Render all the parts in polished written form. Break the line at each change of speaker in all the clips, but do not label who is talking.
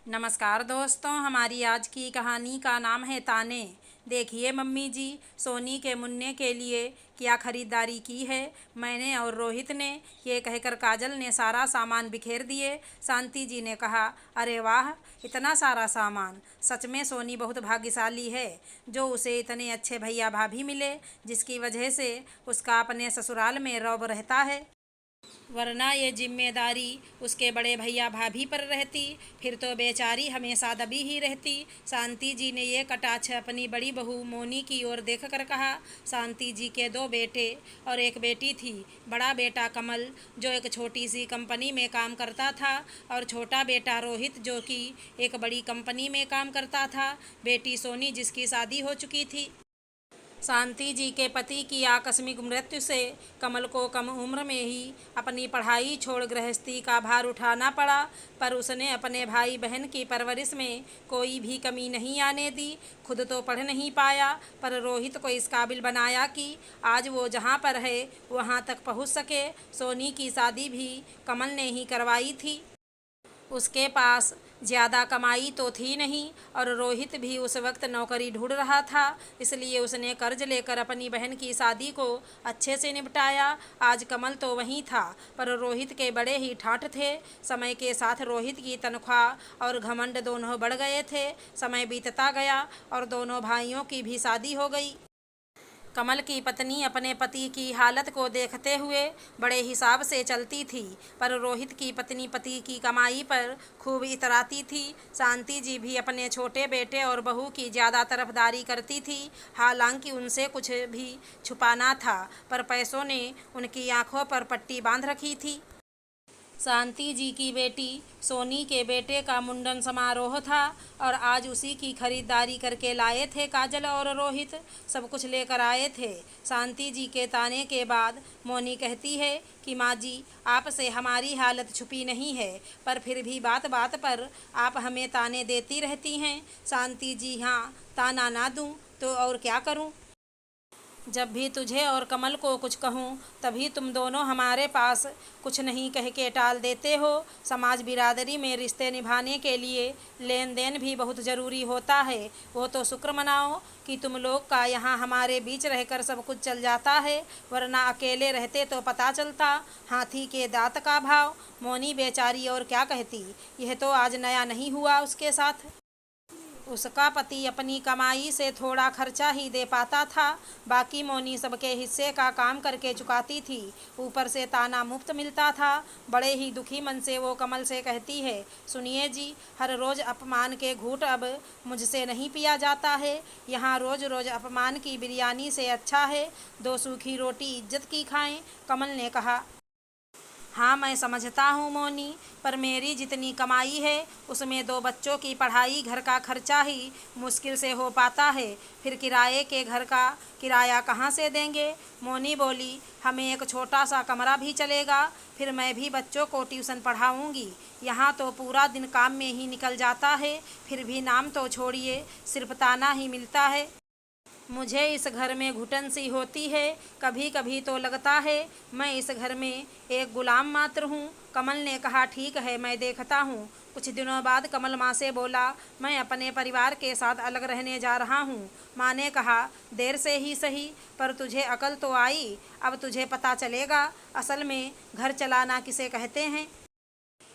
नमस्कार दोस्तों, हमारी आज की कहानी का नाम है ताने। देखिए मम्मी जी, सोनी के मुन्ने के लिए क्या खरीदारी की है मैंने और रोहित ने। ये कहकर काजल ने सारा सामान बिखेर दिए। शांति जी ने कहा, अरे वाह, इतना सारा सामान। सच में सोनी बहुत भाग्यशाली है जो उसे इतने अच्छे भैया भाभी मिले, जिसकी वजह से उसका अपने ससुराल में रौब रहता है। वरना ये जिम्मेदारी उसके बड़े भैया भाभी पर रहती, फिर तो बेचारी हमेशा दबी ही रहती। शांति जी ने ये कटाक्ष अपनी बड़ी बहू मोनी की ओर देख कर कहा। शांति जी के दो बेटे और एक बेटी थी। बड़ा बेटा कमल जो एक छोटी सी कंपनी में काम करता था, और छोटा बेटा रोहित जो कि एक बड़ी कंपनी में काम करता था। बेटी सोनी जिसकी शादी हो चुकी थी। शांति जी के पति की आकस्मिक मृत्यु से कमल को कम उम्र में ही अपनी पढ़ाई छोड़ गृहस्थी का भार उठाना पड़ा, पर उसने अपने भाई बहन की परवरिश में कोई भी कमी नहीं आने दी। खुद तो पढ़ नहीं पाया, पर रोहित को इस काबिल बनाया कि आज वो जहाँ पर है वहाँ तक पहुँच सके। सोनी की शादी भी कमल ने ही करवाई थी। उसके पास ज़्यादा कमाई तो थी नहीं, और रोहित भी उस वक्त नौकरी ढूंढ रहा था, इसलिए उसने कर्ज लेकर अपनी बहन की शादी को अच्छे से निपटाया। आज कमल तो वहीं था, पर रोहित के बड़े ही ठाठ थे। समय के साथ रोहित की तनख्वाह और घमंड दोनों बढ़ गए थे। समय बीतता गया और दोनों भाइयों की भी शादी हो गई। कमल की पत्नी अपने पति की हालत को देखते हुए बड़े हिसाब से चलती थी, पर रोहित की पत्नी पति की कमाई पर खूब इतराती थी। शांति जी भी अपने छोटे बेटे और बहू की ज़्यादा तरफदारी करती थी, हालांकि उनसे कुछ भी छुपाना था, पर पैसों ने उनकी आंखों पर पट्टी बांध रखी थी। शांति जी की बेटी सोनी के बेटे का मुंडन समारोह था, और आज उसी की खरीदारी करके लाए थे काजल और रोहित। सब कुछ लेकर आए थे। शांति जी के ताने के बाद मोनी कहती है कि माँ जी, आपसे हमारी हालत छुपी नहीं है, पर फिर भी बात बात पर आप हमें ताने देती रहती हैं। शांति जी, हाँ, ताना ना दूँ तो और क्या करूँ। जब भी तुझे और कमल को कुछ कहूँ, तभी तुम दोनों हमारे पास कुछ नहीं कह के टाल देते हो। समाज बिरादरी में रिश्ते निभाने के लिए लेन देन भी बहुत ज़रूरी होता है। वो तो शुक्र मनाओ कि तुम लोग का यहाँ हमारे बीच रहकर सब कुछ चल जाता है, वरना अकेले रहते तो पता चलता हाथी के दांत का भाव। मोनी बेचारी और क्या कहती, यह तो आज नया नहीं हुआ उसके साथ। उसका पति अपनी कमाई से थोड़ा खर्चा ही दे पाता था, बाकी मोनी सबके हिस्से का काम करके चुकाती थी। ऊपर से ताना मुफ्त मिलता था। बड़े ही दुखी मन से वो कमल से कहती है, सुनिए जी, हर रोज़ अपमान के घूंट अब मुझसे नहीं पिया जाता है। यहाँ रोज़ रोज़ अपमान की बिरयानी से अच्छा है दो सूखी रोटी इज्जत की खाएं। कमल ने कहा, हाँ मैं समझता हूँ मोनी, पर मेरी जितनी कमाई है उसमें दो बच्चों की पढ़ाई, घर का खर्चा ही मुश्किल से हो पाता है। फिर किराए के घर का किराया कहाँ से देंगे। मोनी बोली, हमें एक छोटा सा कमरा भी चलेगा, फिर मैं भी बच्चों को ट्यूशन पढ़ाऊँगी। यहाँ तो पूरा दिन काम में ही निकल जाता है, फिर भी नाम तो छोड़िए, सिर्फ ताना ही मिलता है। मुझे इस घर में घुटन सी होती है। कभी कभी तो लगता है मैं इस घर में एक गुलाम मात्र हूँ। कमल ने कहा, ठीक है, मैं देखता हूँ। कुछ दिनों बाद कमल माँ से बोला, मैं अपने परिवार के साथ अलग रहने जा रहा हूँ। माँ ने कहा, देर से ही सही, पर तुझे अकल तो आई। अब तुझे पता चलेगा असल में घर चलाना किसे कहते हैं।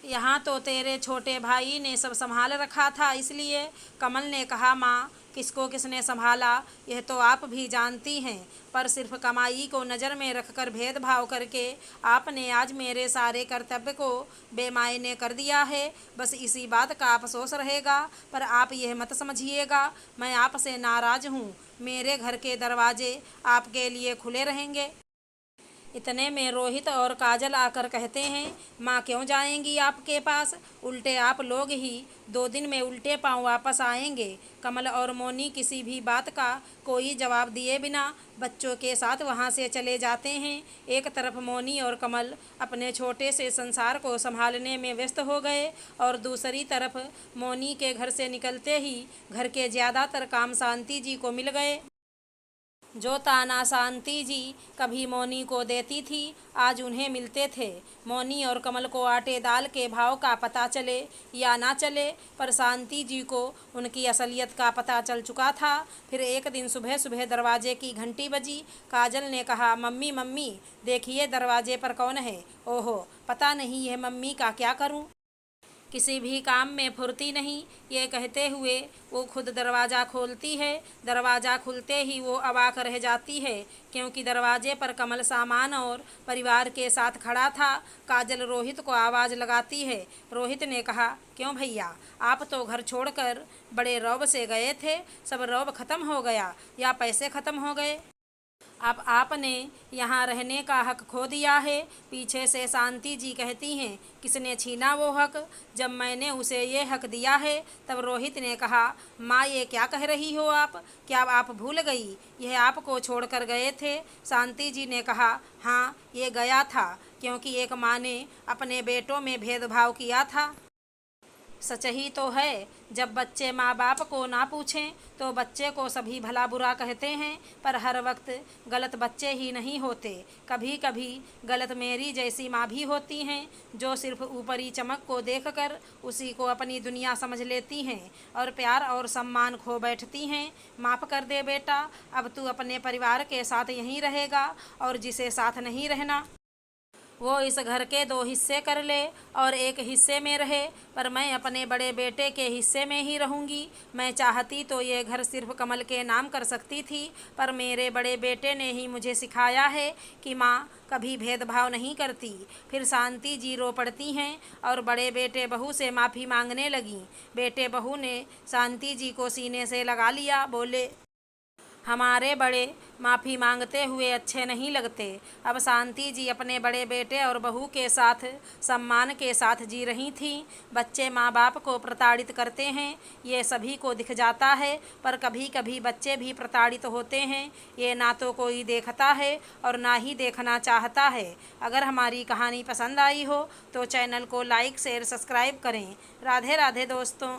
यहाँ तो तेरे छोटे भाई ने सब संभाल रखा था, इसलिए। कमल ने कहा, माँ, किसको किसने संभाला यह तो आप भी जानती हैं, पर सिर्फ कमाई को नज़र में रखकर भेदभाव करके आपने आज मेरे सारे कर्तव्य को बेमायने कर दिया है। बस इसी बात का अफसोस रहेगा, पर आप यह मत समझिएगा मैं आपसे नाराज़ हूँ। मेरे घर के दरवाजे आपके लिए खुले रहेंगे। इतने में रोहित और काजल आकर कहते हैं, माँ क्यों जाएंगी आपके पास, उल्टे आप लोग ही 2 दिन में उल्टे पांव वापस आएंगे। कमल और मोनी किसी भी बात का कोई जवाब दिए बिना बच्चों के साथ वहाँ से चले जाते हैं। एक तरफ मोनी और कमल अपने छोटे से संसार को संभालने में व्यस्त हो गए, और दूसरी तरफ मोनी के घर से निकलते ही घर के ज़्यादातर काम शांति जी को मिल गए। जो ताना शांति जी कभी मौनी को देती थी, आज उन्हें मिलते थे। मौनी और कमल को आटे दाल के भाव का पता चले या ना चले, पर शांति जी को उनकी असलियत का पता चल चुका था। फिर एक दिन सुबह सुबह दरवाजे की घंटी बजी। काजल ने कहा, मम्मी मम्मी देखिए दरवाजे पर कौन है। ओहो, पता नहीं है मम्मी का क्या करूं। किसी भी काम में फुर्ती नहीं, ये कहते हुए वो खुद दरवाज़ा खोलती है। दरवाज़ा खुलते ही वो अवाक रह जाती है, क्योंकि दरवाजे पर कमल सामान और परिवार के साथ खड़ा था। काजल रोहित को आवाज़ लगाती है। रोहित ने कहा, क्यों भैया, आप तो घर छोड़कर बड़े रौब से गए थे, सब रौब ख़त्म हो गया या पैसे ख़त्म हो गए? अब आपने यहाँ रहने का हक खो दिया है। पीछे से शांति जी कहती हैं, किसने छीना वो हक? जब मैंने उसे ये हक दिया है। तब रोहित ने कहा, माँ ये क्या कह रही हो आप? क्या आप भूल गई, यह आपको छोड़कर गए थे? शांति जी ने कहा, हाँ ये गया था, क्योंकि एक माँ ने अपने बेटों में भेदभाव किया था। सच ही तो है, जब बच्चे माँ बाप को ना पूछें तो बच्चे को सभी भला बुरा कहते हैं, पर हर वक्त गलत बच्चे ही नहीं होते। कभी कभी गलत मेरी जैसी माँ भी होती हैं, जो सिर्फ ऊपरी चमक को देखकर उसी को अपनी दुनिया समझ लेती हैं और प्यार और सम्मान खो बैठती हैं। माफ़ कर दे बेटा, अब तू अपने परिवार के साथ यहीं रहेगा, और जिसे साथ नहीं रहना वो इस घर के 2 हिस्से कर ले और एक हिस्से में रहे, पर मैं अपने बड़े बेटे के हिस्से में ही रहूँगी। मैं चाहती तो ये घर सिर्फ कमल के नाम कर सकती थी, पर मेरे बड़े बेटे ने ही मुझे सिखाया है कि माँ कभी भेदभाव नहीं करती। फिर शांति जी रो पड़ती हैं और बड़े बेटे बहू से माफ़ी मांगने लगीं। बेटे बहू ने शांति जी को सीने से लगा लिया, बोले, हमारे बड़े माफ़ी मांगते हुए अच्छे नहीं लगते। अब शांति जी अपने बड़े बेटे और बहू के साथ सम्मान के साथ जी रही थीं। बच्चे माँ बाप को प्रताड़ित करते हैं, ये सभी को दिख जाता है, पर कभी कभी बच्चे भी प्रताड़ित होते हैं। ये ना तो कोई देखता है और ना ही देखना चाहता है। अगर हमारी कहानी पसंद आई हो तो चैनल को लाइक शेयर सब्सक्राइब करें। राधे राधे दोस्तों।